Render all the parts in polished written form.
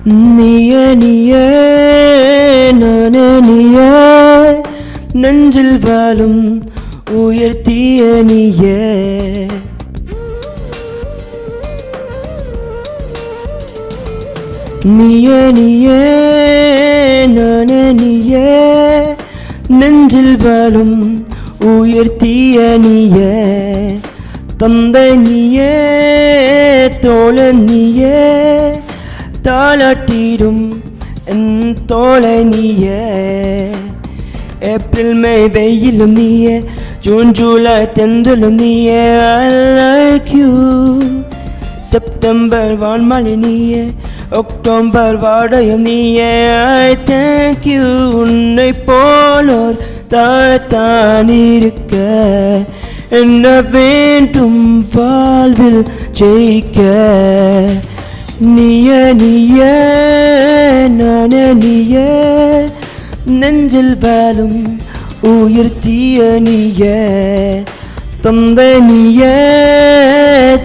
நீயே நீயே நானே நீயே நெஞ்சில் வாழும் உயர்த்திய நீயே நீயே நீயே நானே நீயே நெஞ்சில் வாழும் உயர்த்திய நீயே தந்தை நீயே தோழன் நீயே தாளாட்டிடும் என் தோளை நீயே ஏப்ரல் மே வெயிலும் நீயே ஜூன் ஜூலை தென்றலும் நீயே I like you செப்டம்பர் வான்மழை நீயே அக்டோபர் வாடையும் நீயே I thank you உன்னை போலோர் தான் இருக்க என்ன வேண்டும் வாழ்வில் ஜெயிக்க நீயே நீயே நானே நீயே நெஞ்சில் வாழும் உயர்த்திய நீயே தந்தை நீயே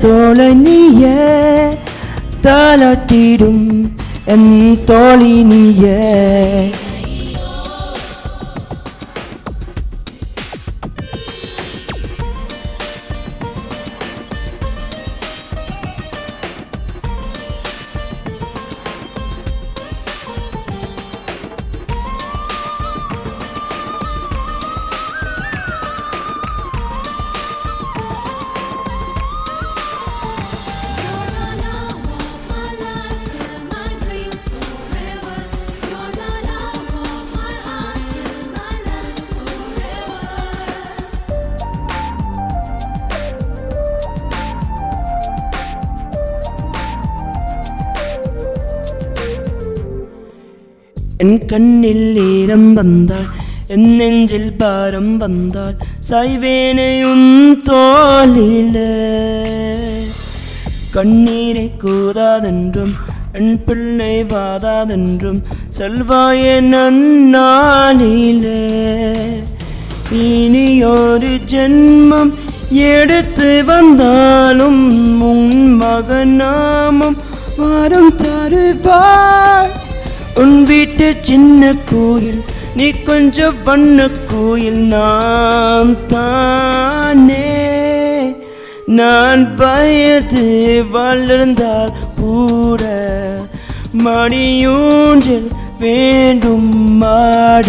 தோழை நீயே தாளாட்டிடும் என் தோழி நீயே என் கண்ணில் ஈரம் வந்தால் என் நெஞ்சில் பாரம் வந்தால் சாய்வேனே உன் தோளில கண்ணீரை கூதாதென்றும் என் பிள்ளை வாதாதென்றும் செல்வாயே நன்னாளில இனி ஒரு ஜென்மம் எடுத்து வந்தாலும் உன் மகனாமும் வரம் தருவாள் உன் வீட்டு சின்ன கோயில் நீ கொஞ்சம் வண்ண கோயில் நாம் தானே நான் வயது வளர்ந்தால் கூட மணியூஞ்சல் வேண்டும் மாட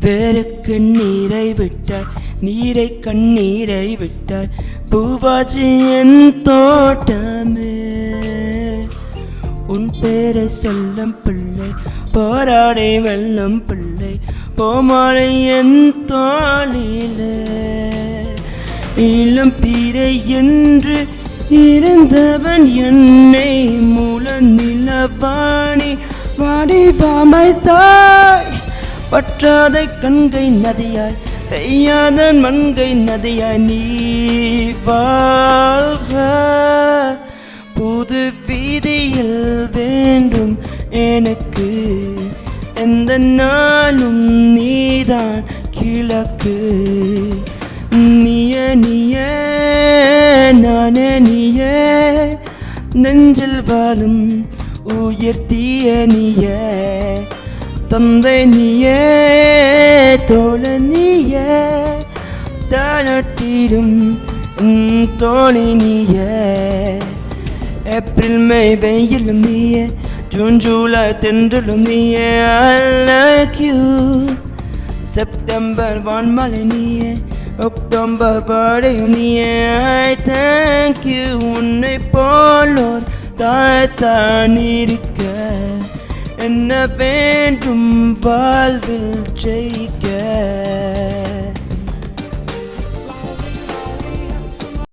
பேருக்கு நீரை விட்டார் நீரை கண்ணீரை விட்டார் பூவாச்சி என் தோட்டமே உன் பேரை சொல்லும் பிள்ளை போராடி வெல்லும் பிள்ளை போமாலை என் தோளில இளம் பீரை என்று இருந்தவன் என்னை மூல நிலவாணி வடிவமைத்தாய் பற்றாத கண்கை நதியாய் பெய்யாத மண்கை நதியாய் நீ வாழ்க புது வீதியில் வேண்டும் எனக்கு எந்த நாளும் நீதான் கிழக்கு நீயே நீயே நானே நீயே நெஞ்சில் வாழும் உயர்த்திய நீயே தந்தை நீயே தோழன் நீயே தாளாட்டிடும் தோழி நீயே ஏப்ரல் மே வெயிலும் நீயே ஜூன் ஜூலை தென்றலும் நீயே I like you செப்டம்பர் வான்மழை நீயே அக்டோபர் வாடையும் நீயே I thank you உன்னை போலோர் தான் இருக்க என்ன வேண்டும் வாழ்வில் ஜெயிக்க